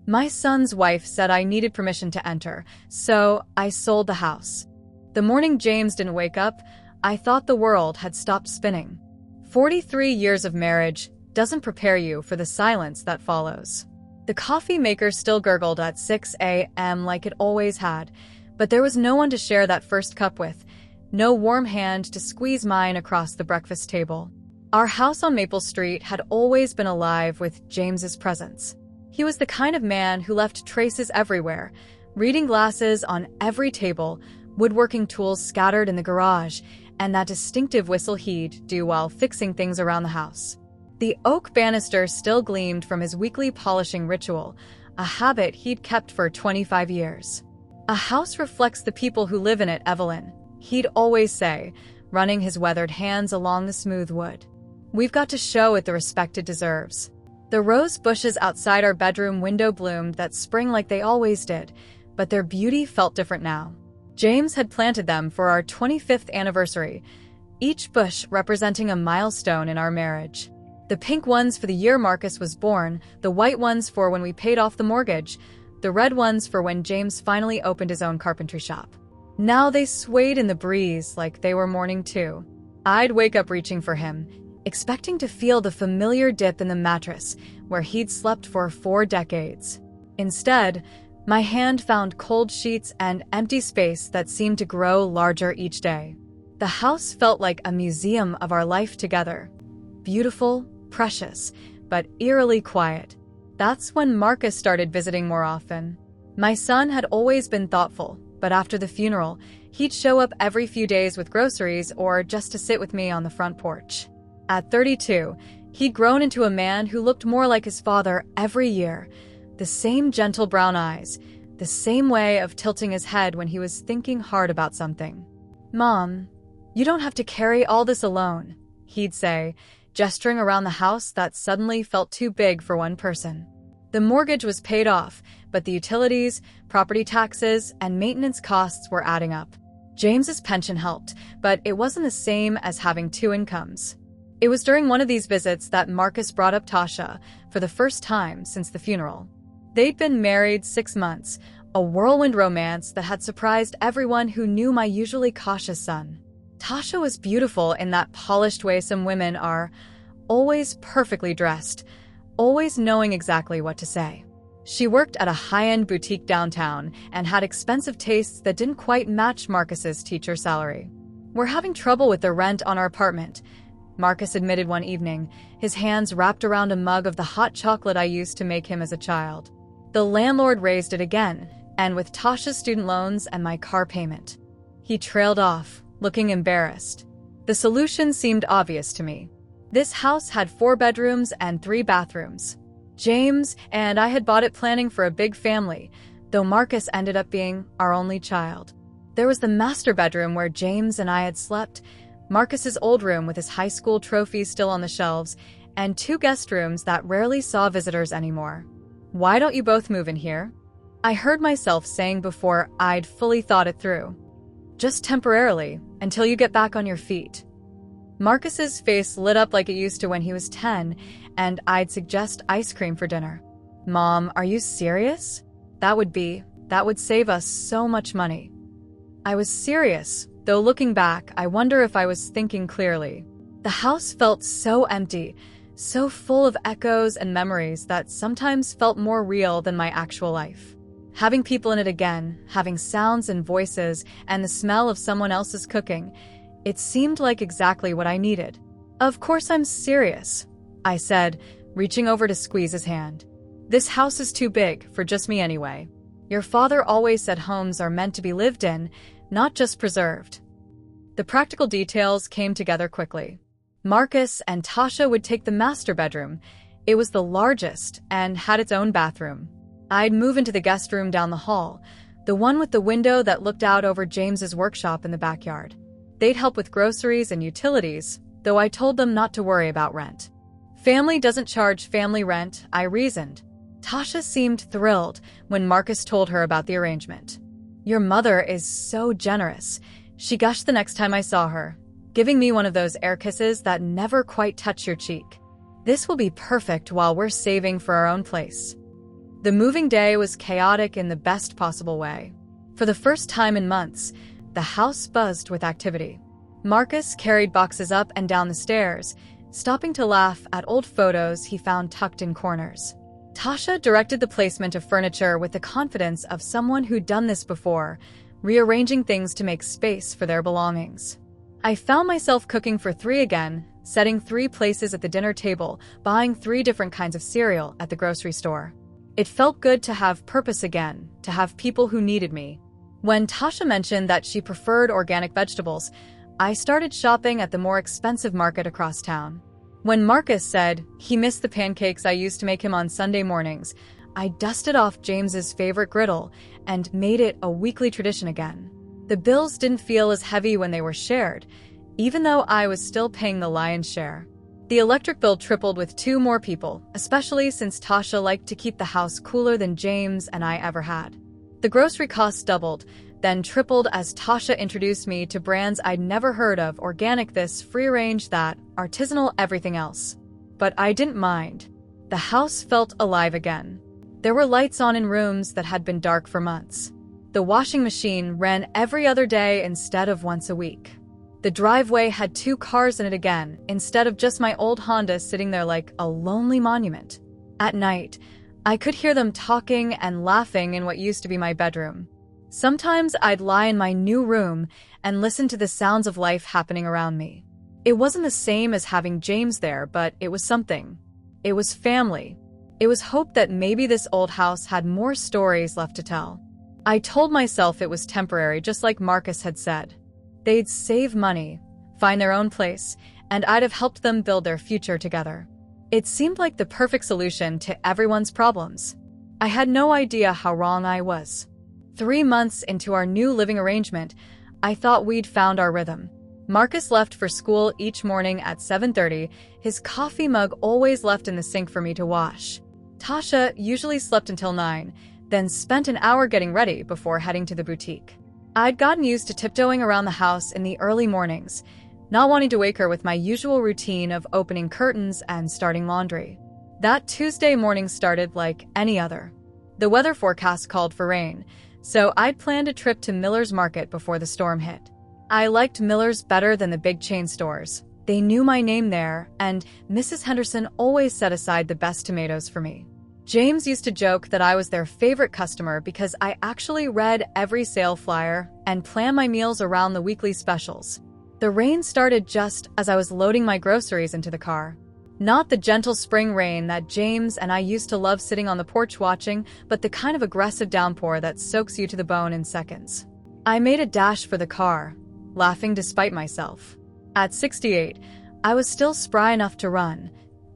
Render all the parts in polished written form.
My son's wife said I needed permission to enter, so I sold the house. The morning James didn't wake up, I thought the world had stopped spinning. 43 years of marriage doesn't prepare you for the silence that follows. The coffee maker still gurgled at 6 a.m. like it always had, but there was no one to share that first cup with, no warm hand to squeeze mine across the breakfast table. Our house on Maple Street had always been alive with James's presence. He was the kind of man who left traces everywhere, reading glasses on every table, woodworking tools scattered in the garage, and that distinctive whistle he'd do while fixing things around the house. The oak banister still gleamed from his weekly polishing ritual, a habit he'd kept for 25 years. "A house reflects the people who live in it, Evelyn," he'd always say, running his weathered hands along the smooth wood. "We've got to show it the respect it deserves." The rose bushes outside our bedroom window bloomed that spring like they always did, but their beauty felt different now. James had planted them for our 25th anniversary, each bush representing a milestone in our marriage. The pink ones for the year Marcus was born, the white ones for when we paid off the mortgage, the red ones for when James finally opened his own carpentry shop. Now they swayed in the breeze like they were mourning too. I'd wake up reaching for him, expecting to feel the familiar dip in the mattress where he'd slept for 4 decades. Instead, my hand found cold sheets and empty space that seemed to grow larger each day. The house felt like a museum of our life together. Beautiful, precious, but eerily quiet. That's when Marcus started visiting more often. My son had always been thoughtful, but after the funeral, he'd show up every few days with groceries or just to sit with me on the front porch. At 32, he'd grown into a man who looked more like his father every year. The same gentle brown eyes, the same way of tilting his head when he was thinking hard about something. "Mom, you don't have to carry all this alone," he'd say, gesturing around the house that suddenly felt too big for one person. The mortgage was paid off, but the utilities, property taxes, and maintenance costs were adding up. James's pension helped, but it wasn't the same as having 2 incomes. It was during one of these visits that Marcus brought up Tasha for the first time since the funeral. They'd been married 6 months, a whirlwind romance that had surprised everyone who knew my usually cautious son. Tasha was beautiful in that polished way some women are, always perfectly dressed, always knowing exactly what to say. She worked at a high-end boutique downtown and had expensive tastes that didn't quite match Marcus's teacher salary. "We're having trouble with the rent on our apartment," Marcus admitted one evening, his hands wrapped around a mug of the hot chocolate I used to make him as a child. "The landlord raised it again, and with Tasha's student loans and my car payment." He trailed off, looking embarrassed. The solution seemed obvious to me. This house had 4 bedrooms and 3 bathrooms. James and I had bought it planning for a big family, though Marcus ended up being our only child. There was the master bedroom where James and I had slept, Marcus's old room with his high school trophies still on the shelves, and 2 guest rooms that rarely saw visitors anymore. "Why don't you both move in here?" I heard myself saying before I'd fully thought it through. "Just temporarily, until you get back on your feet." Marcus's face lit up like it used to when he was 10, and I'd suggest ice cream for dinner. "Mom, are you serious? That would save us so much money." I was serious, though looking back, I wonder if I was thinking clearly. The house felt so empty, so full of echoes and memories that sometimes felt more real than my actual life. Having people in it again, having sounds and voices, and the smell of someone else's cooking, it seemed like exactly what I needed. "Of course I'm serious," I said, reaching over to squeeze his hand. "This house is too big for just me anyway. Your father always said homes are meant to be lived in, not just preserved." The practical details came together quickly. Marcus and Tasha would take the master bedroom. It was the largest and had its own bathroom. I'd move into the guest room down the hall, the one with the window that looked out over James's workshop in the backyard. They'd help with groceries and utilities, though I told them not to worry about rent. "Family doesn't charge family rent," I reasoned. Tasha seemed thrilled when Marcus told her about the arrangement. "Your mother is so generous," she gushed the next time I saw her, giving me one of those air kisses that never quite touch your cheek. "This will be perfect while we're saving for our own place." The moving day was chaotic in the best possible way. For the first time in months, the house buzzed with activity. Marcus carried boxes up and down the stairs, stopping to laugh at old photos he found tucked in corners. Tasha directed the placement of furniture with the confidence of someone who'd done this before, rearranging things to make space for their belongings. I found myself cooking for 3 again, setting 3 places at the dinner table, buying 3 different kinds of cereal at the grocery store. It felt good to have purpose again, to have people who needed me. When Tasha mentioned that she preferred organic vegetables, I started shopping at the more expensive market across town. When Marcus said he missed the pancakes I used to make him on Sunday mornings, I dusted off James's favorite griddle and made it a weekly tradition again. The bills didn't feel as heavy when they were shared, even though I was still paying the lion's share. The electric bill tripled with 2 more people, especially since Tasha liked to keep the house cooler than James and I ever had. The grocery costs doubled, then tripled as Tasha introduced me to brands I'd never heard of, organic this, free range that, artisanal everything else. But I didn't mind. The house felt alive again. There were lights on in rooms that had been dark for months. The washing machine ran every other day instead of once a week. The driveway had 2 cars in it again, instead of just my old Honda sitting there like a lonely monument. At night, I could hear them talking and laughing in what used to be my bedroom. Sometimes I'd lie in my new room and listen to the sounds of life happening around me. It wasn't the same as having James there, but it was something. It was family. It was hope that maybe this old house had more stories left to tell. I told myself it was temporary, just like Marcus had said. They'd save money, find their own place, and I'd have helped them build their future together. It seemed like the perfect solution to everyone's problems. I had no idea how wrong I was. 3 months into our new living arrangement, I thought we'd found our rhythm. Marcus left for school each morning at 7:30, his coffee mug always left in the sink for me to wash. Tasha usually slept until 9, then spent an hour getting ready before heading to the boutique. I'd gotten used to tiptoeing around the house in the early mornings, not wanting to wake her with my usual routine of opening curtains and starting laundry. That Tuesday morning started like any other. The weather forecast called for rain, so I'd planned a trip to Miller's Market before the storm hit. I liked Miller's better than the big chain stores. They knew my name there, and Mrs. Henderson always set aside the best tomatoes for me. James used to joke that I was their favorite customer because I actually read every sale flyer and planned my meals around the weekly specials. The rain started just as I was loading my groceries into the car. Not the gentle spring rain that James and I used to love sitting on the porch watching, but the kind of aggressive downpour that soaks you to the bone in seconds. I made a dash for the car, laughing despite myself. At 68, I was still spry enough to run,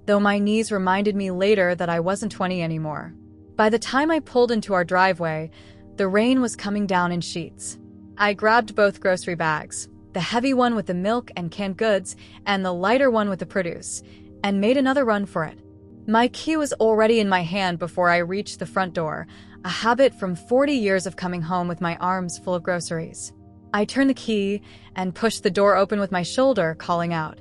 though my knees reminded me later that I wasn't 20 anymore. By the time I pulled into our driveway, the rain was coming down in sheets. I grabbed both grocery bags, the heavy one with the milk and canned goods, and the lighter one with the produce, and made another run for it. My key was already in my hand before I reached the front door, a habit from 40 years of coming home with my arms full of groceries. I turned the key and pushed the door open with my shoulder, calling out,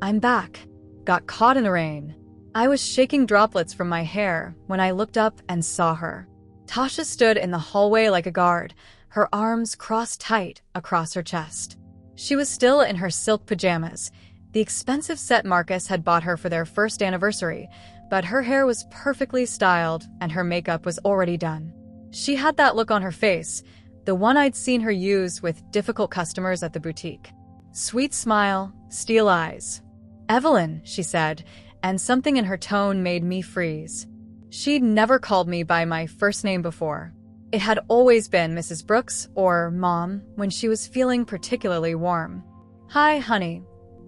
"I'm back." Got caught in the rain. I was shaking droplets from my hair when I looked up and saw her. Tasha stood in the hallway like a guard, her arms crossed tight across her chest. She was still in her silk pajamas, the expensive set Marcus had bought her for their first anniversary, but her hair was perfectly styled and her makeup was already done. She had that look on her face, the one I'd seen her use with difficult customers at the boutique. Sweet smile, steel eyes. "Evelyn," she said, and something in her tone made me freeze. She'd never called me by my first name before. It had always been Mrs. Brooks or Mom when she was feeling particularly warm. "Hi, honey,"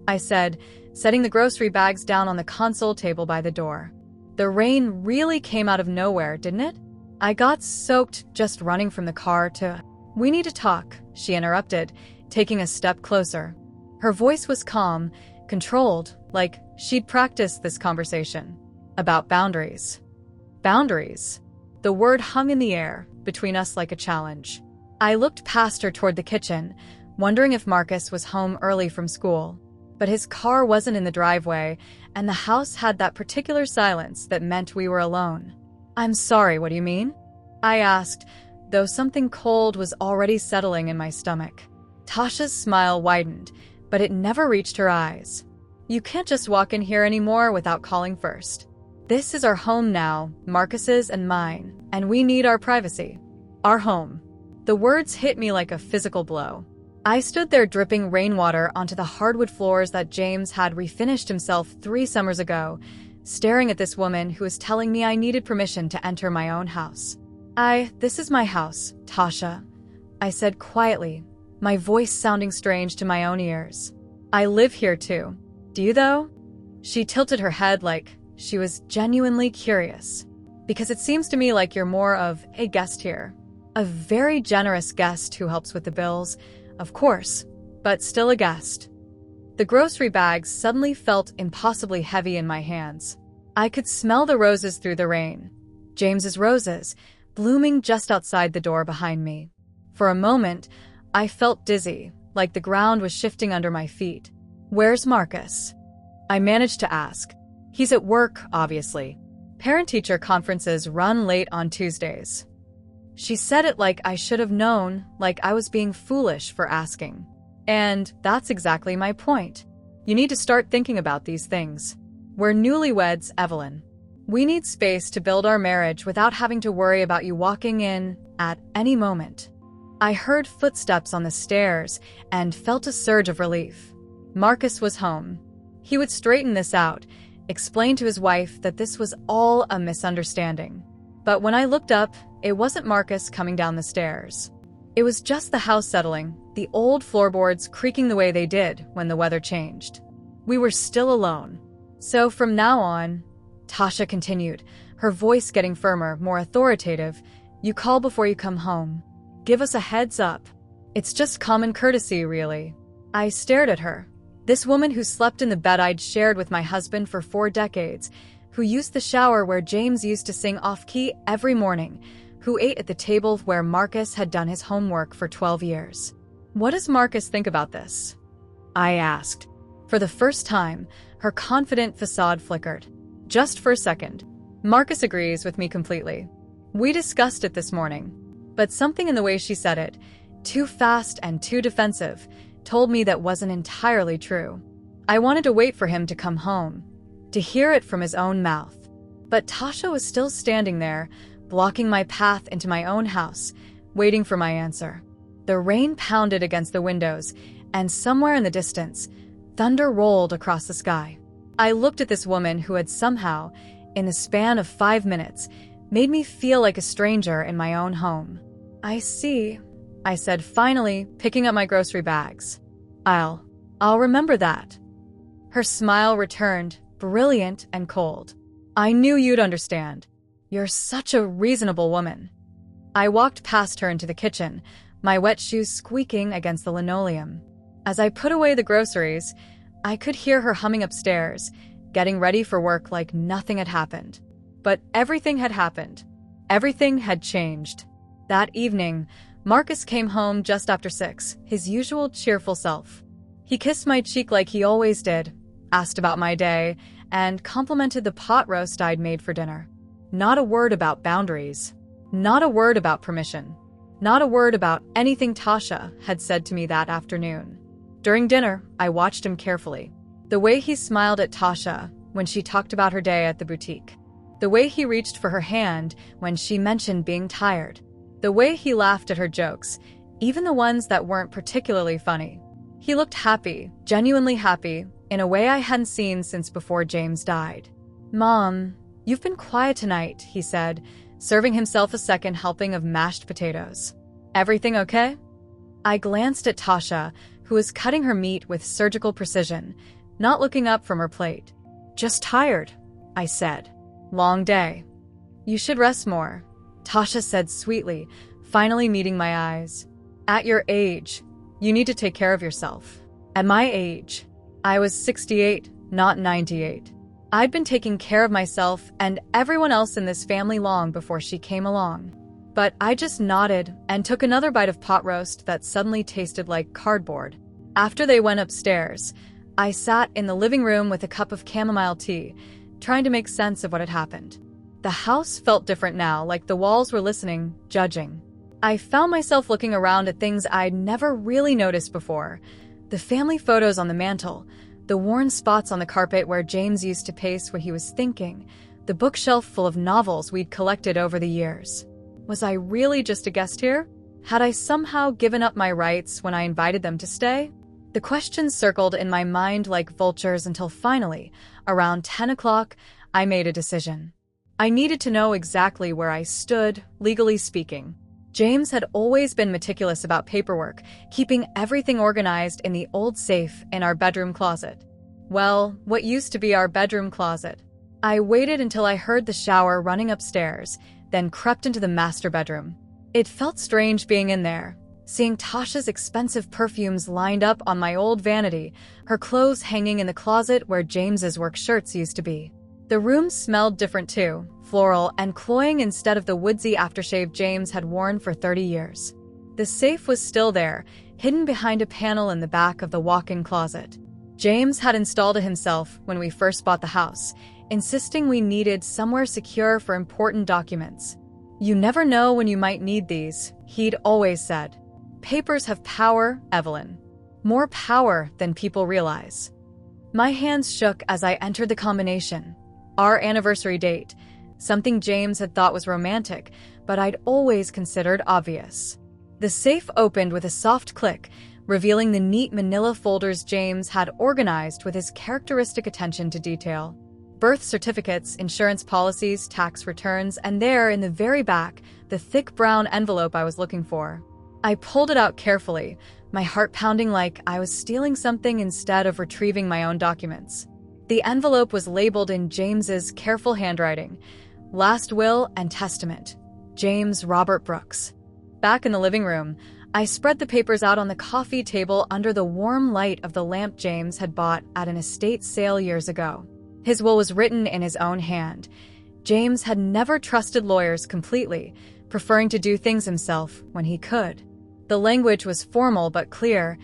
I said, setting the grocery bags down on the console table by the door. The rain really came out of nowhere, didn't it? I got soaked just running from the car to— "We need to talk," she interrupted, taking a step closer. Her voice was calm, controlled, like she'd practiced this conversation. About boundaries. Boundaries. The word hung in the air, between us like a challenge. I looked past her toward the kitchen, wondering if Marcus was home early from school. But his car wasn't in the driveway, and the house had that particular silence that meant we were alone. I'm sorry, what do you mean? I asked, though something cold was already settling in my stomach. Tasha's smile widened, but it never reached her eyes. You can't just walk in here anymore without calling first. This is our home now, Marcus's and mine, and we need our privacy. Our home. The words hit me like a physical blow. I stood there dripping rainwater onto the hardwood floors that James had refinished himself 3 summers ago, staring at this woman who was telling me I needed permission to enter my own house. This is my house, Tasha, I said quietly, my voice sounding strange to my own ears. I live here too. Do you though? She tilted her head like she was genuinely curious. Because it seems to me like you're more of a guest here. A very generous guest who helps with the bills, of course, but still a guest. The grocery bags suddenly felt impossibly heavy in my hands. I could smell the roses through the rain. James's roses, blooming just outside the door behind me. For a moment, I felt dizzy, like the ground was shifting under my feet. Where's Marcus? I managed to ask. He's at work, obviously. Parent-teacher conferences run late on Tuesdays. She said it like I should have known, like I was being foolish for asking. And that's exactly my point. You need to start thinking about these things. We're newlyweds, Evelyn. We need space to build our marriage without having to worry about you walking in at any moment. I heard footsteps on the stairs and felt a surge of relief. Marcus was home. He would straighten this out, explain to his wife that this was all a misunderstanding. But when I looked up, it wasn't Marcus coming down the stairs. It was just the house settling, the old floorboards creaking the way they did when the weather changed. We were still alone. So from now on, Tasha continued, her voice getting firmer, more authoritative, you call before you come home. Give us a heads up. It's just common courtesy, really. I stared at her. This woman who slept in the bed I'd shared with my husband for 4 decades, who used the shower where James used to sing off-key every morning, who ate at the table where Marcus had done his homework for 12 years. What does Marcus think about this? I asked. For the first time, her confident facade flickered. Just for a second. Marcus agrees with me completely. We discussed it this morning. But something in the way she said it, too fast and too defensive, told me that wasn't entirely true. I wanted to wait for him to come home, to hear it from his own mouth. But Tasha was still standing there, blocking my path into my own house, waiting for my answer. The rain pounded against the windows, and somewhere in the distance, thunder rolled across the sky. I looked at this woman who had somehow, in the span of 5 minutes, made me feel like a stranger in my own home. I see, I said finally, picking up my grocery bags. I'll remember that. Her smile returned, brilliant and cold. I knew you'd understand. You're such a reasonable woman. I walked past her into the kitchen, my wet shoes squeaking against the linoleum. As I put away the groceries, I could hear her humming upstairs, getting ready for work like nothing had happened. But everything had happened. Everything had changed. That evening, Marcus came home just after 6, his usual cheerful self. He kissed my cheek like he always did, asked about my day, and complimented the pot roast I'd made for dinner. Not a word about boundaries. Not a word about permission. Not a word about anything Tasha had said to me that afternoon. During dinner, I watched him carefully. The way he smiled at Tasha when she talked about her day at the boutique. The way he reached for her hand when she mentioned being tired. The way he laughed at her jokes, even the ones that weren't particularly funny. He looked happy, genuinely happy, in a way I hadn't seen since before James died. Mom, you've been quiet tonight, he said, serving himself a second helping of mashed potatoes. Everything okay? I glanced at Tasha, who was cutting her meat with surgical precision, not looking up from her plate. Just tired, I said. Long day. You should rest more, Tasha said sweetly, finally meeting my eyes. At your age, you need to take care of yourself. At my age, I was 68, not 98. I'd been taking care of myself and everyone else in this family long before she came along. But I just nodded and took another bite of pot roast that suddenly tasted like cardboard. After they went upstairs, I sat in the living room with a cup of chamomile tea, trying to make sense of what had happened. The house felt different now, like the walls were listening, judging. I found myself looking around at things I'd never really noticed before. The family photos on the mantel, the worn spots on the carpet where James used to pace when he was thinking, the bookshelf full of novels we'd collected over the years. Was I really just a guest here? Had I somehow given up my rights when I invited them to stay? The questions circled in my mind like vultures until finally, around 10 o'clock, I made a decision. I needed to know exactly where I stood, legally speaking. James had always been meticulous about paperwork, keeping everything organized in the old safe in our bedroom closet. Well, what used to be our bedroom closet. I waited until I heard the shower running upstairs, then crept into the master bedroom. It felt strange being in there, seeing Tasha's expensive perfumes lined up on my old vanity, her clothes hanging in the closet where James's work shirts used to be. The room smelled different too, floral and cloying instead of the woodsy aftershave James had worn for 30 years. The safe was still there, hidden behind a panel in the back of the walk-in closet. James had installed it himself when we first bought the house, insisting we needed somewhere secure for important documents. "You never know when you might need these," he'd always said. "Papers have power, Evelyn. More power than people realize." My hands shook as I entered the combination. Our anniversary date, something James had thought was romantic, but I'd always considered obvious. The safe opened with a soft click, revealing the neat manila folders James had organized with his characteristic attention to detail. Birth certificates, insurance policies, tax returns, and there, in the very back, the thick brown envelope I was looking for. I pulled it out carefully, my heart pounding like I was stealing something instead of retrieving my own documents. The envelope was labeled in James's careful handwriting, "Last Will and Testament, James Robert Brooks." Back in the living room, I spread the papers out on the coffee table under the warm light of the lamp James had bought at an estate sale years ago. His will was written in his own hand. James had never trusted lawyers completely, preferring to do things himself when he could. The language was formal but clear,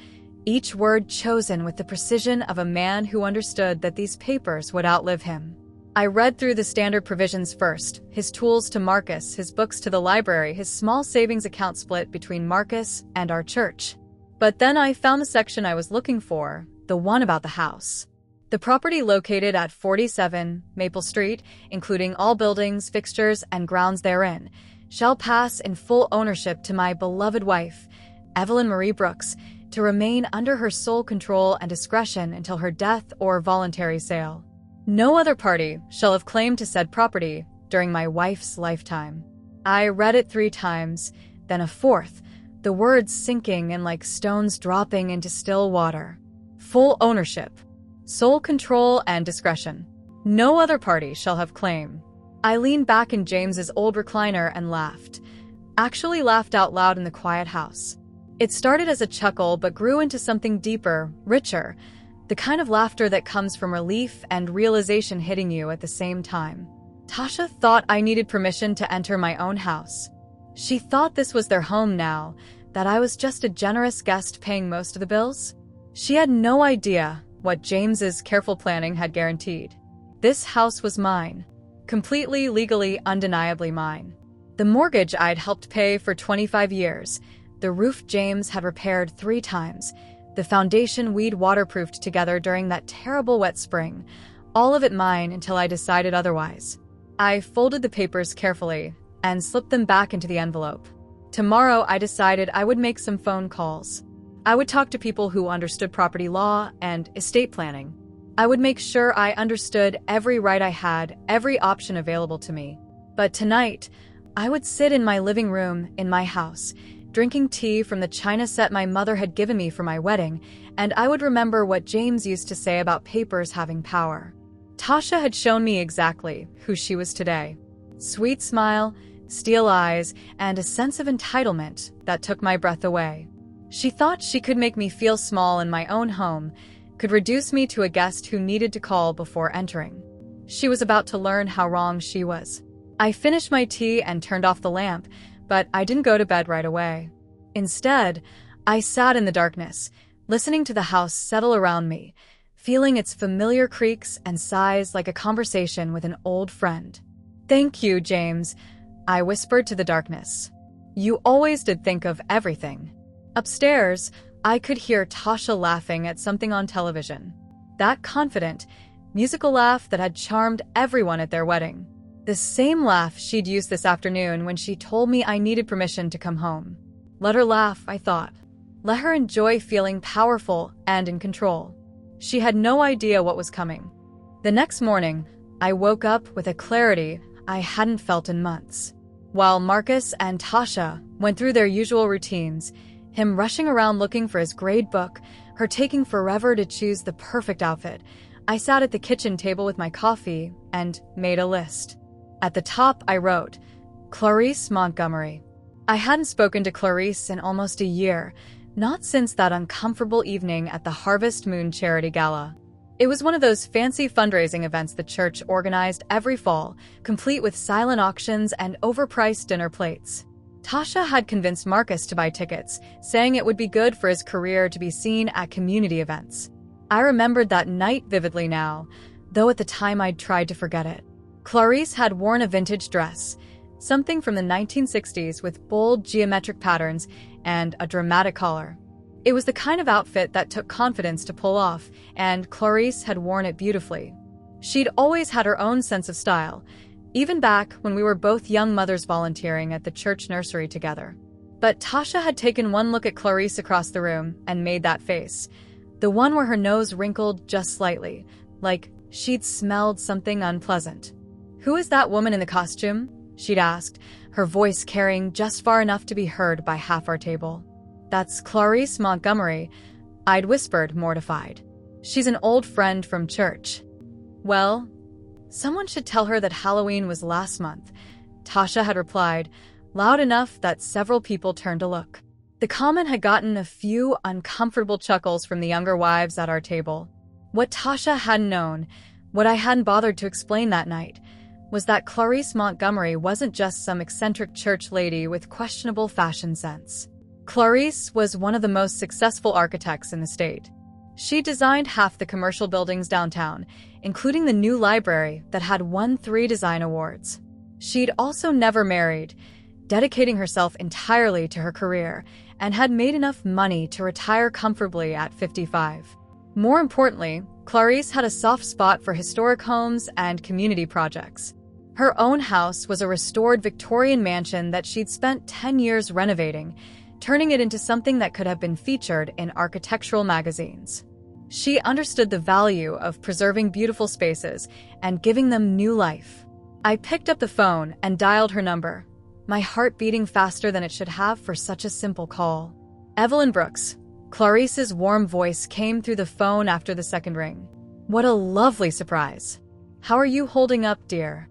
each word chosen with the precision of a man who understood that these papers would outlive him. I read through the standard provisions first, his tools to Marcus, his books to the library, his small savings account split between Marcus and our church. But then I found the section I was looking for, the one about the house. The property located at 47 Maple Street, including all buildings, fixtures, and grounds therein, shall pass in full ownership to my beloved wife, Evelyn Marie Brooks, to remain under her sole control and discretion until her death or voluntary sale. No other party shall have claim to said property during my wife's lifetime. I read it 3 times, then a 4th, the words sinking and like stones dropping into still water. Full ownership, sole control and discretion. No other party shall have claim. I leaned back in James's old recliner and laughed. Actually laughed out loud in the quiet house. It started as a chuckle but grew into something deeper, richer, the kind of laughter that comes from relief and realization hitting you at the same time. Tasha thought I needed permission to enter my own house. She thought this was their home now, that I was just a generous guest paying most of the bills. She had no idea what James's careful planning had guaranteed. This house was mine. Completely, legally, undeniably mine. The mortgage I'd helped pay for 25 years, the roof James had repaired 3 times, the foundation we'd waterproofed together during that terrible wet spring, all of it mine until I decided otherwise. I folded the papers carefully and slipped them back into the envelope. Tomorrow I decided I would make some phone calls. I would talk to people who understood property law and estate planning. I would make sure I understood every right I had, every option available to me. But tonight, I would sit in my living room in my house, drinking tea from the china set my mother had given me for my wedding, and I would remember what James used to say about papers having power. Tasha had shown me exactly who she was today. Sweet smile, steel eyes, and a sense of entitlement that took my breath away. She thought she could make me feel small in my own home, could reduce me to a guest who needed to call before entering. She was about to learn how wrong she was. I finished my tea and turned off the lamp, but I didn't go to bed right away. Instead, I sat in the darkness, listening to the house settle around me, feeling its familiar creaks and sighs like a conversation with an old friend. Thank you, James, I whispered to the darkness. You always did think of everything. Upstairs, I could hear Tasha laughing at something on television. That confident, musical laugh that had charmed everyone at their wedding. The same laugh she'd used this afternoon when she told me I needed permission to come home. Let her laugh, I thought. Let her enjoy feeling powerful and in control. She had no idea what was coming. The next morning, I woke up with a clarity I hadn't felt in months. While Marcus and Tasha went through their usual routines, him rushing around looking for his grade book, her taking forever to choose the perfect outfit, I sat at the kitchen table with my coffee and made a list. At the top, I wrote, Clarice Montgomery. I hadn't spoken to Clarice in almost a year, not since that uncomfortable evening at the Harvest Moon Charity Gala. It was one of those fancy fundraising events the church organized every fall, complete with silent auctions and overpriced dinner plates. Tasha had convinced Marcus to buy tickets, saying it would be good for his career to be seen at community events. I remembered that night vividly now, though at the time I'd tried to forget it. Clarice had worn a vintage dress, something from the 1960s with bold geometric patterns and a dramatic collar. It was the kind of outfit that took confidence to pull off, and Clarice had worn it beautifully. She'd always had her own sense of style, even back when we were both young mothers volunteering at the church nursery together. But Tasha had taken one look at Clarice across the room and made that face, the one where her nose wrinkled just slightly, like she'd smelled something unpleasant. "Who is that woman in the costume?" she'd asked, her voice carrying just far enough to be heard by half our table. "That's Clarice Montgomery," I'd whispered, mortified. "She's an old friend from church." "Well, someone should tell her that Halloween was last month," Tasha had replied, loud enough that several people turned to look. The comment had gotten a few uncomfortable chuckles from the younger wives at our table. What Tasha hadn't known, what I hadn't bothered to explain that night, was that Clarice Montgomery wasn't just some eccentric church lady with questionable fashion sense. Clarice was one of the most successful architects in the state. She designed half the commercial buildings downtown, including the new library that had won 3 design awards. She'd also never married, dedicating herself entirely to her career, and had made enough money to retire comfortably at 55. More importantly, Clarice had a soft spot for historic homes and community projects. Her own house was a restored Victorian mansion that she'd spent 10 years renovating, turning it into something that could have been featured in architectural magazines. She understood the value of preserving beautiful spaces and giving them new life. I picked up the phone and dialed her number, my heart beating faster than it should have for such a simple call. "Evelyn Brooks." Clarice's warm voice came through the phone after the second ring. "What a lovely surprise. How are you holding up, dear?"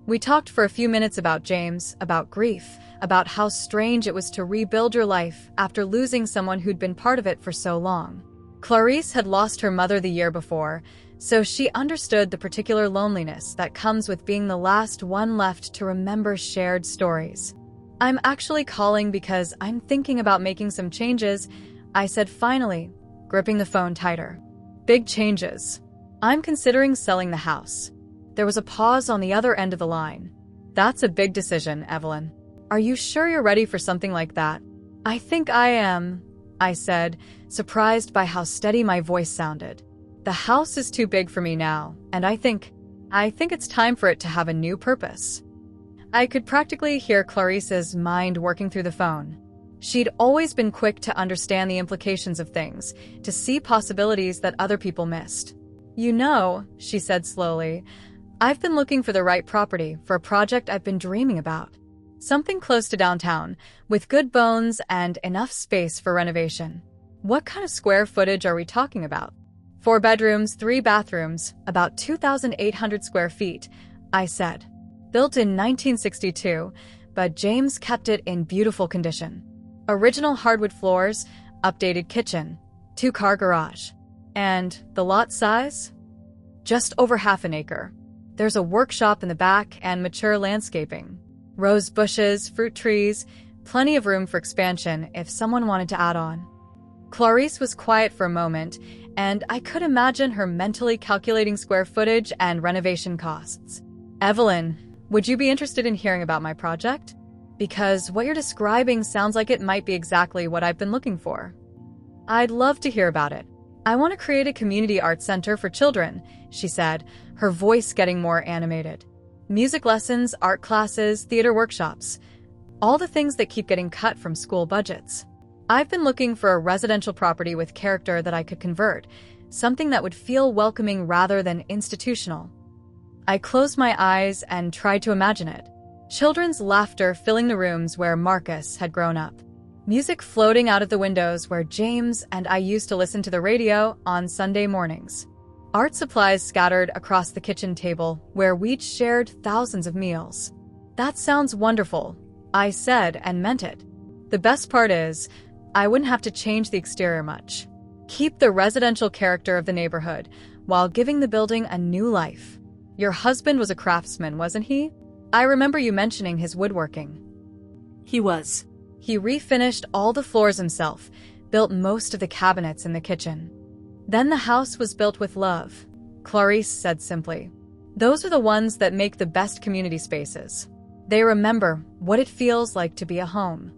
We talked for a few minutes about James, about grief, about how strange it was to rebuild your life after losing someone who'd been part of it for so long. Clarice had lost her mother the year before, so she understood the particular loneliness that comes with being the last one left to remember shared stories. "I'm actually calling because I'm thinking about making some changes," I said finally, gripping the phone tighter. "Big changes. I'm considering selling the house." There was a pause on the other end of the line. "That's a big decision, Evelyn. Are you sure you're ready for something like that?" "I think I am," I said, surprised by how steady my voice sounded. "The house is too big for me now, and I think it's time for it to have a new purpose." I could practically hear Clarice's mind working through the phone. She'd always been quick to understand the implications of things, to see possibilities that other people missed. "You know," she said slowly, "I've been looking for the right property for a project I've been dreaming about. Something close to downtown, with good bones and enough space for renovation." "What kind of square footage are we talking about?" 4 bedrooms, 3 bathrooms, about 2,800 square feet, I said. "Built in 1962, but James kept it in beautiful condition. Original hardwood floors, updated kitchen, 2-car garage. And the lot size? Just over half an acre. There's a workshop in the back and mature landscaping. Rose bushes, fruit trees, plenty of room for expansion if someone wanted to add on." Clarice was quiet for a moment, and I could imagine her mentally calculating square footage and renovation costs. "Evelyn," Would you be interested in hearing about my project? Because what you're describing sounds like it might be exactly what I've been looking for. I'd love to hear about it. I want to create a community art center for children, she said, her voice getting more animated. Music lessons, art classes, theater workshops. All the things that keep getting cut from school budgets. I've been looking for a residential property with character that I could convert, something that would feel welcoming rather than institutional. I closed my eyes and tried to imagine it. Children's laughter filling the rooms where Marcus had grown up. Music floating out of the windows where James and I used to listen to the radio on Sunday mornings. Art supplies scattered across the kitchen table where we'd shared thousands of meals. That sounds wonderful, I said and meant it. The best part is, I wouldn't have to change the exterior much. Keep the residential character of the neighborhood while giving the building a new life. Your husband was a craftsman, wasn't he? I remember you mentioning his woodworking. He was. He refinished all the floors himself, built most of the cabinets in the kitchen. Then the house was built with love, Clarice said simply. Those are the ones that make the best community spaces. They remember what it feels like to be a home.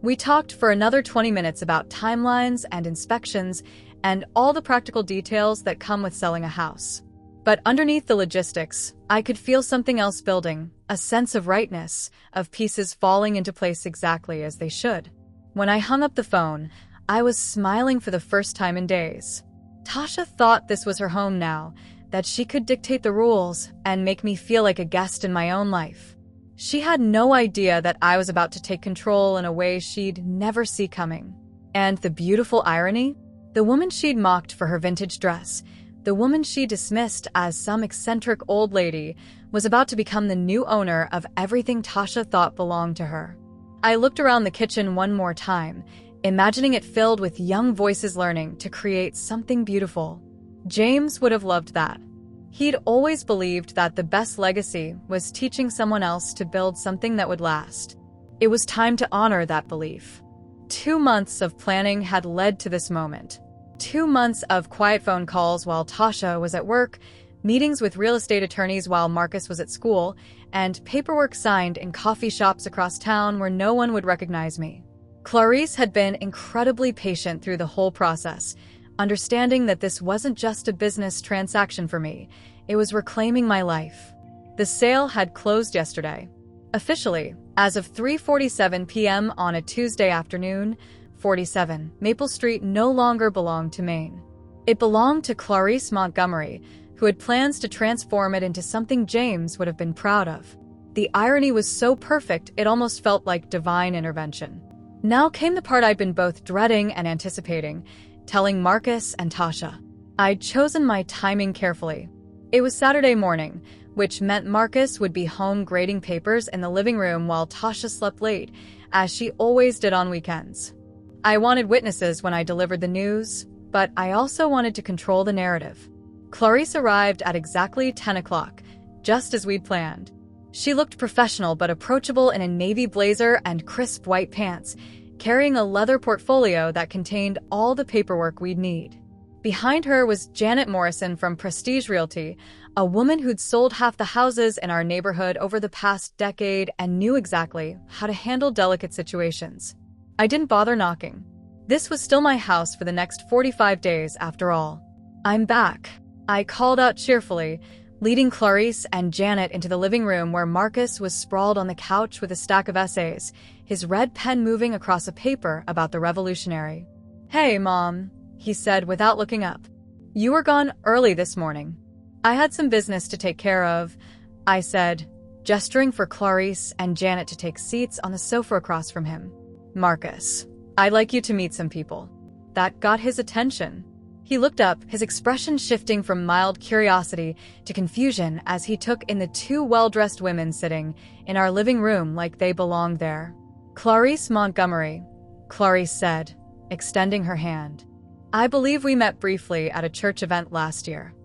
We talked for another 20 minutes about timelines and inspections and all the practical details that come with selling a house. But underneath the logistics, I could feel something else building, a sense of rightness, of pieces falling into place exactly as they should. When I hung up the phone, I was smiling for the first time in days. Tasha thought this was her home now, that she could dictate the rules and make me feel like a guest in my own life. She had no idea that I was about to take control in a way she'd never see coming. And the beautiful irony? The woman she'd mocked for her vintage dress, the woman she dismissed as some eccentric old lady, was about to become the new owner of everything Tasha thought belonged to her. I looked around the kitchen one more time, imagining it filled with young voices learning to create something beautiful. James would have loved that. He'd always believed that the best legacy was teaching someone else to build something that would last. It was time to honor that belief. 2 months of planning had led to this moment. 2 months of quiet phone calls while Tasha was at work, meetings with real estate attorneys while Marcus was at school, and paperwork signed in coffee shops across town where no one would recognize me. Clarice had been incredibly patient through the whole process, understanding that this wasn't just a business transaction for me, it was reclaiming my life. The sale had closed yesterday. Officially, as of 3:47 p.m. on a Tuesday afternoon, 47 Maple Street no longer belonged to Maine. It belonged to Clarice Montgomery, who had plans to transform it into something James would have been proud of. The irony was so perfect it almost felt like divine intervention. Now came the part I'd been both dreading and anticipating, telling Marcus and Tasha. I'd chosen my timing carefully. It was Saturday morning, which meant Marcus would be home grading papers in the living room while Tasha slept late, as she always did on weekends. I wanted witnesses when I delivered the news, but I also wanted to control the narrative. Clarice arrived at exactly 10 o'clock, just as we'd planned. She looked professional but approachable in a navy blazer and crisp white pants, carrying a leather portfolio that contained all the paperwork we'd need. Behind her was Janet Morrison from Prestige Realty, a woman who'd sold half the houses in our neighborhood over the past decade and knew exactly how to handle delicate situations. I didn't bother knocking. This was still my house for the next 45 days after all. I'm back, I called out cheerfully, leading Clarice and Janet into the living room where Marcus was sprawled on the couch with a stack of essays, his red pen moving across a paper about the Revolutionary. Hey, Mom, he said without looking up. You were gone early this morning. I had some business to take care of, I said, gesturing for Clarice and Janet to take seats on the sofa across from him. Marcus, I'd like you to meet some people. That got his attention. He looked up, his expression shifting from mild curiosity to confusion as he took in the 2 well-dressed women sitting in our living room like they belonged there. Clarice Montgomery, Clarice said, extending her hand. I believe we met briefly at a church event last year.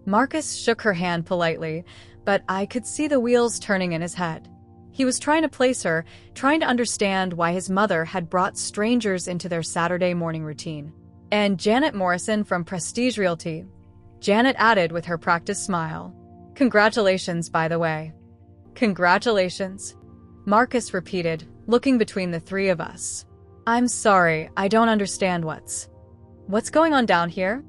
Marcus shook her hand politely, but I could see the wheels turning in his head. He was trying to place her, trying to understand why his mother had brought strangers into their Saturday morning routine. And Janet Morrison from Prestige Realty, Janet added with her practiced smile. Congratulations, by the way. Congratulations, Marcus repeated, looking between the three of us. I'm sorry, I don't understand what's going on down here?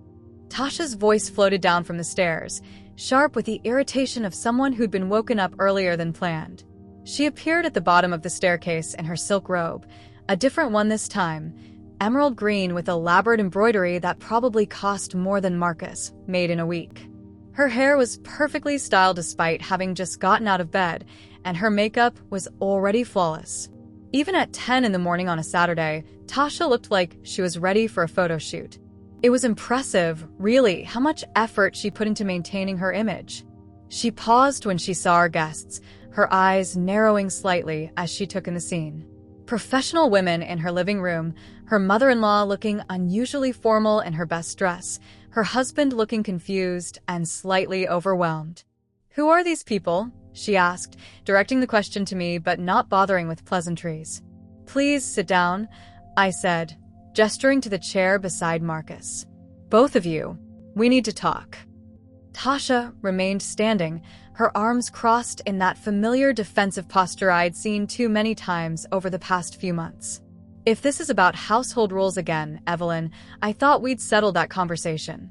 Tasha's voice floated down from the stairs, sharp with the irritation of someone who'd been woken up earlier than planned. She appeared at the bottom of the staircase in her silk robe, a different one this time, emerald green with elaborate embroidery that probably cost more than Marcus made in a week. Her hair was perfectly styled despite having just gotten out of bed, and her makeup was already flawless. Even at 10 in the morning on a Saturday, Tasha looked like she was ready for a photo shoot. It was impressive, really, how much effort she put into maintaining her image. She paused when she saw our guests, her eyes narrowing slightly as she took in the scene. Professional women in her living room, her mother-in-law looking unusually formal in her best dress, her husband looking confused and slightly overwhelmed. "Who are these people?" she asked, directing the question to me but not bothering with pleasantries. "Please sit down," I said, gesturing to the chair beside Marcus. "Both of you, we need to talk." Tasha remained standing, her arms crossed in that familiar defensive posture I'd seen too many times over the past few months. "If this is about household rules again, Evelyn, I thought we'd settled that conversation."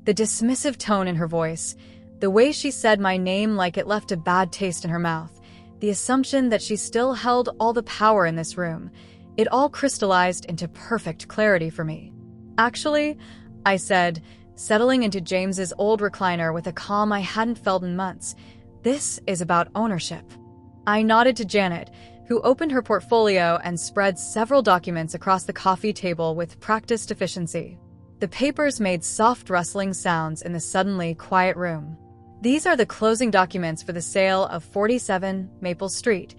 The dismissive tone in her voice, the way she said my name like it left a bad taste in her mouth, the assumption that she still held all the power in this room, it all crystallized into perfect clarity for me. "Actually," I said, settling into James's old recliner with a calm I hadn't felt in months, "this is about ownership." I nodded to Janet, who opened her portfolio and spread several documents across the coffee table with practiced efficiency. The papers made soft rustling sounds in the suddenly quiet room. "These are the closing documents for the sale of 47 Maple Street,"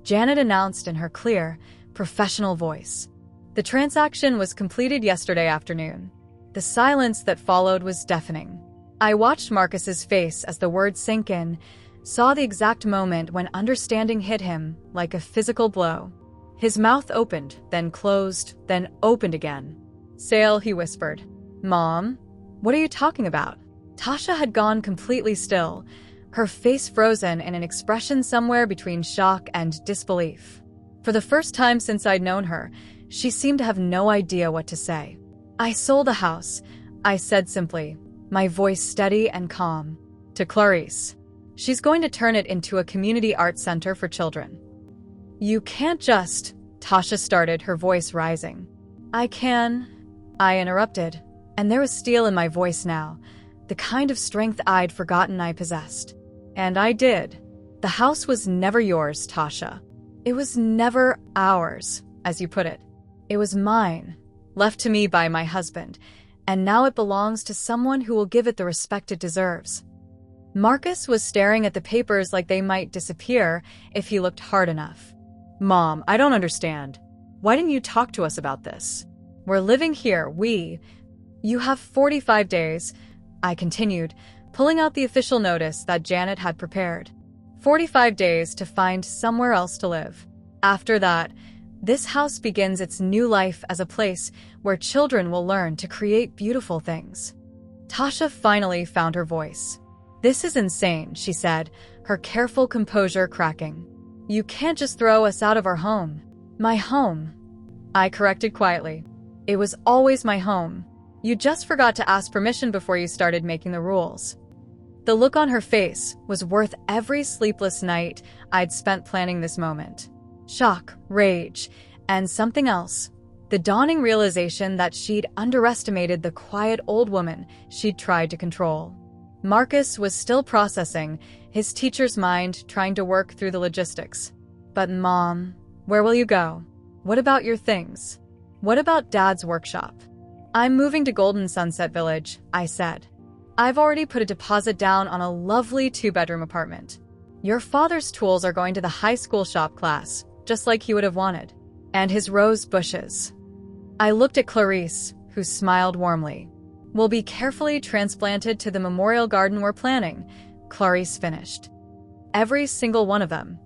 Janet announced in her clear, professional voice. "The transaction was completed yesterday afternoon." The silence that followed was deafening. I watched Marcus's face as the words sank in, saw the exact moment when understanding hit him like a physical blow. His mouth opened, then closed, then opened again. "Sale," he whispered. "Mom, what are you talking about?" Tasha had gone completely still, her face frozen in an expression somewhere between shock and disbelief. For the first time since I'd known her, she seemed to have no idea what to say. "I sold the house," I said simply, my voice steady and calm, "to Clarice. She's going to turn it into a community art center for children." "You can't just," Tasha started, her voice rising. "I can," I interrupted, and there was steel in my voice now, the kind of strength I'd forgotten I possessed. "And I did. The house was never yours, Tasha. It was never ours, as you put it. It was mine, left to me by my husband, and now it belongs to someone who will give it the respect it deserves." Marcus was staring at the papers like they might disappear if he looked hard enough. "Mom, I don't understand. Why didn't you talk to us about this? We're living here, You have 45 days, I continued, pulling out the official notice that Janet had prepared. 45 days to find somewhere else to live. After that, this house begins its new life as a place where children will learn to create beautiful things. Tasha finally found her voice. "This is insane," she said, her careful composure cracking. "You can't just throw us out of our home." "My home," I corrected quietly. "It was always my home. You just forgot to ask permission before you started making the rules." The look on her face was worth every sleepless night I'd spent planning this moment. Shock, rage, and something else. The dawning realization that she'd underestimated the quiet old woman she'd tried to control. Marcus was still processing, his teacher's mind trying to work through the logistics. "But Mom, where will you go? What about your things? What about Dad's workshop?" "I'm moving to Golden Sunset Village," I said. "I've already put a deposit down on a lovely 2-bedroom apartment. Your father's tools are going to the high school shop class, just like he would have wanted. And his rose bushes." I looked at Clarice, who smiled warmly. "Will be carefully transplanted to the memorial garden we're planning," Clarice finished. "Every single one of them."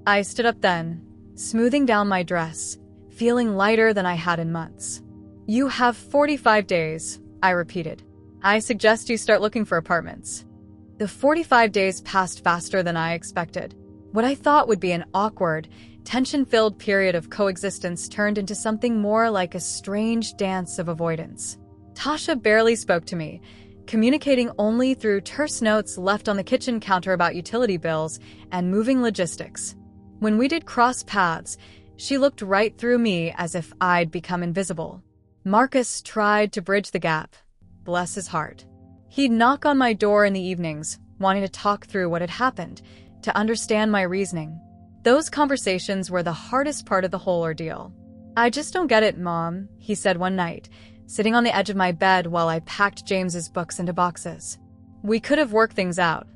I stood up then, smoothing down my dress, feeling lighter than I had in months. "You have 45 days, I repeated. "I suggest you start looking for apartments." The 45 days passed faster than I expected. What I thought would be an awkward, tension-filled period of coexistence turned into something more like a strange dance of avoidance. Tasha barely spoke to me, communicating only through terse notes left on the kitchen counter about utility bills and moving logistics. When we did cross paths, she looked right through me as if I'd become invisible. Marcus tried to bridge the gap. Bless his heart. He'd knock on my door in the evenings, wanting to talk through what had happened, to understand my reasoning. Those conversations were the hardest part of the whole ordeal. "I just don't get it, Mom," he said one night, sitting on the edge of my bed while I packed James's books into boxes. "We could have worked things out.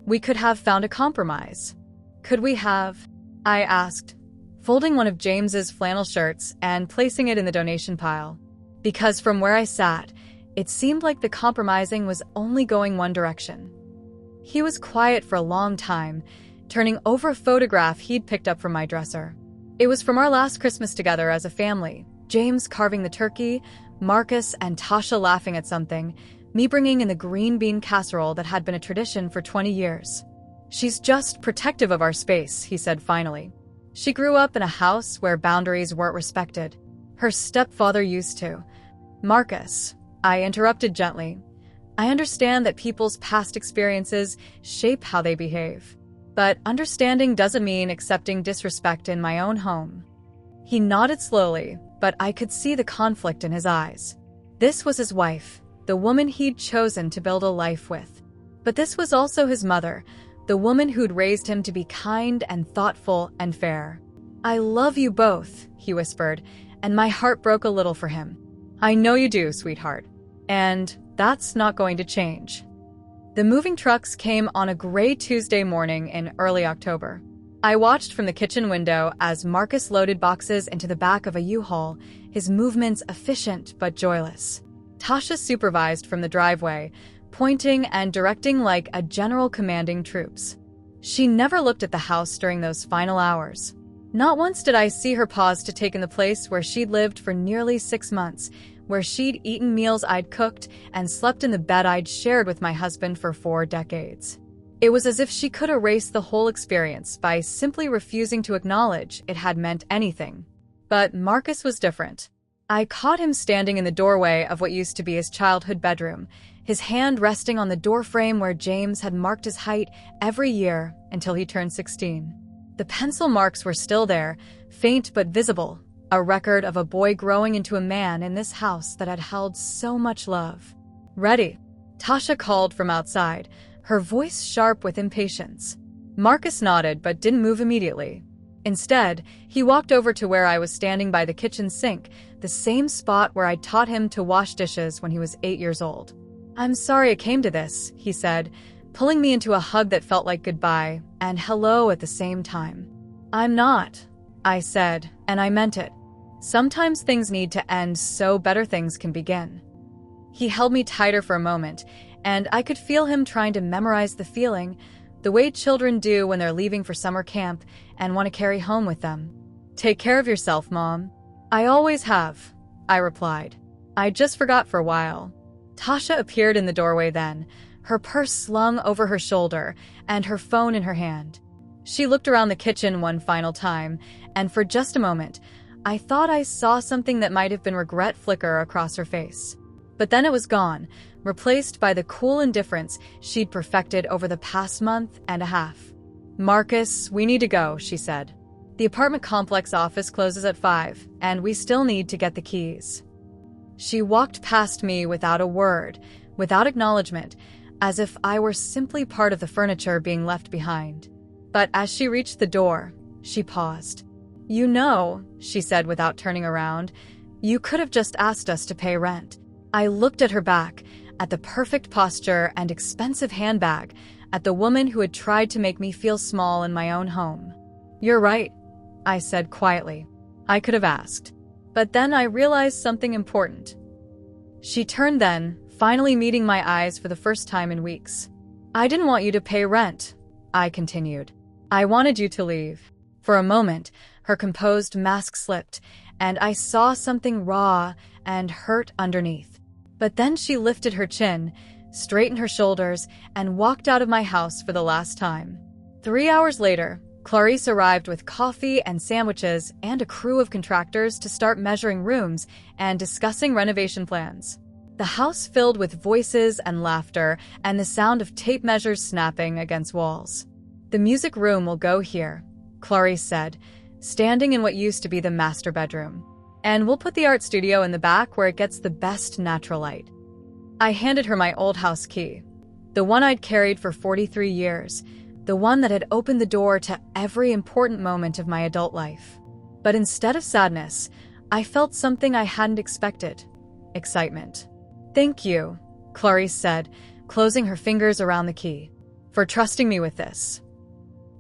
We could have found a compromise. Could we have?" I asked, folding one of James's flannel shirts and placing it in the donation pile. Because from where I sat, it seemed like the compromising was only going one direction. He was quiet for a long time, turning over a photograph he'd picked up from my dresser. It was from our last Christmas together as a family, James carving the turkey, Marcus and Tasha laughing at something, me bringing in the green bean casserole that had been a tradition for 20 years. "She's just protective of our space," he said finally. "She grew up in a house where boundaries weren't respected. Her stepfather used to." "Marcus," I interrupted gently, "I understand that people's past experiences shape how they behave. But understanding doesn't mean accepting disrespect in my own home." He nodded slowly, but I could see the conflict in his eyes. This was his wife, the woman he'd chosen to build a life with. But this was also his mother, the woman who'd raised him to be kind and thoughtful and fair. "I love you both," he whispered, and my heart broke a little for him. "I know you do, sweetheart. And that's not going to change." The moving trucks came on a gray Tuesday morning in early October. I watched from the kitchen window as Marcus loaded boxes into the back of a U-Haul, his movements efficient but joyless. Tasha supervised from the driveway, pointing and directing like a general commanding troops. She never looked at the house during those final hours. Not once did I see her pause to take in the place where she'd lived for nearly 6 months, where she'd eaten meals I'd cooked and slept in the bed I'd shared with my husband for 4 decades. It was as if she could erase the whole experience by simply refusing to acknowledge it had meant anything. But Marcus was different. I caught him standing in the doorway of what used to be his childhood bedroom, his hand resting on the doorframe where James had marked his height every year until he turned 16. The pencil marks were still there, faint but visible, a record of a boy growing into a man in this house that had held so much love. "Ready?" Tasha called from outside, her voice sharp with impatience. Marcus nodded but didn't move immediately. Instead, he walked over to where I was standing by the kitchen sink, the same spot where I'd taught him to wash dishes when he was 8 years old. "I'm sorry it came to this," he said, pulling me into a hug that felt like goodbye and hello at the same time. "I'm not," I said, and I meant it. Sometimes things need to end so better things can begin. He held me tighter for a moment, and I could feel him trying to memorize the feeling, the way children do when they're leaving for summer camp and want to carry home with them. "Take care of yourself, Mom." "I always have," I replied. "I just forgot for a while." Tasha appeared in the doorway then, her purse slung over her shoulder and her phone in her hand. She looked around the kitchen one final time, and for just a moment, I thought I saw something that might have been regret flicker across her face. But then it was gone, replaced by the cool indifference she'd perfected over the past month and a half. "Marcus, we need to go," she said. "The apartment complex office closes at 5, and we still need to get the keys." She walked past me without a word, without acknowledgement, as if I were simply part of the furniture being left behind. But as she reached the door, she paused. "You know," she said without turning around, "you could have just asked us to pay rent." I looked at her back, at the perfect posture and expensive handbag, at the woman who had tried to make me feel small in my own home. "You're right," I said quietly. "I could have asked." But then I realized something important. She turned then, finally meeting my eyes for the first time in weeks. "I didn't want you to pay rent," I continued. "I wanted you to leave." For a moment, her composed mask slipped, and I saw something raw and hurt underneath. But then she lifted her chin, straightened her shoulders, and walked out of my house for the last time. 3 hours later, Clarice arrived with coffee and sandwiches and a crew of contractors to start measuring rooms and discussing renovation plans. The house filled with voices and laughter and the sound of tape measures snapping against walls. "The music room will go here," Clarice said, standing in what used to be the master bedroom. "And we'll put the art studio in the back where it gets the best natural light." I handed her my old house key, the one I'd carried for 43 years, the one that had opened the door to every important moment of my adult life. But instead of sadness, I felt something I hadn't expected: excitement. "Thank you," Clarice said, closing her fingers around the key, "for trusting me with this."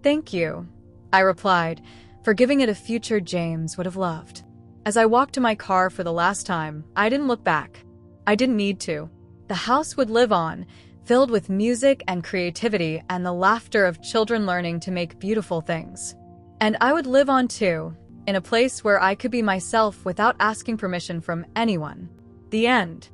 "Thank you," I replied, "for giving it a future James would have loved." As I walked to my car for the last time, I didn't look back. I didn't need to. The house would live on, filled with music and creativity and the laughter of children learning to make beautiful things. And I would live on too, in a place where I could be myself without asking permission from anyone. The end.